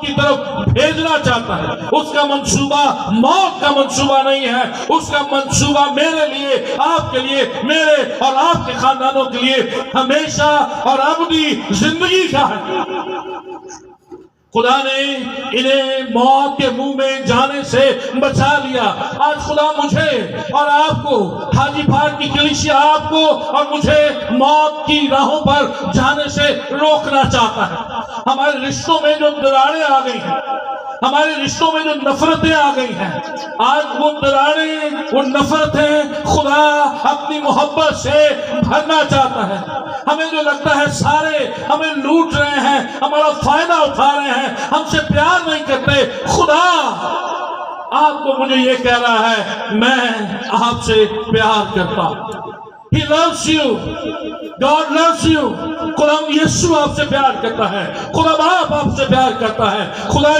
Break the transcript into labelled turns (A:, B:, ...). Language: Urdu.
A: کی طرف بھیجنا چاہتا ہے. اس کا منصوبہ موت کا منصوبہ نہیں ہے. اس کا منصوبہ میرے لیے، آپ کے لیے، میرے اور آپ کے خاندانوں کے لیے ہمیشہ اور ابدی زندگی کا ہے. خدا نے انہیں موت کے منہ میں جانے سے بچا لیا. آج خدا مجھے اور آپ کو، حاجی پھاٹ کی کلیسیا آپ کو اور مجھے موت کی راہوں پر جانے سے روکنا چاہتا ہے. ہمارے رشتوں میں جو دراڑیں آ گئی ہیں، ہمارے رشتوں میں جو نفرتیں آ گئی ہیں، آج وہ دراڑیں، وہ نفرتیں خدا اپنی محبت سے بھرنا چاہتا ہے. ہمیں جو لگتا ہے سارے ہمیں لوٹ رہے ہیں، ہمارا فائدہ اٹھا رہے ہیں، ہم سے پیار نہیں کرتے، خدا آپ کو مجھے یہ کہہ رہا ہے میں آپ سے پیار کرتا ہوں. He loves you. God loves you. خدا یسوع آپ سے پیار کرتا ہے. خدا باپ آپ سے پیار کرتا ہے. خدا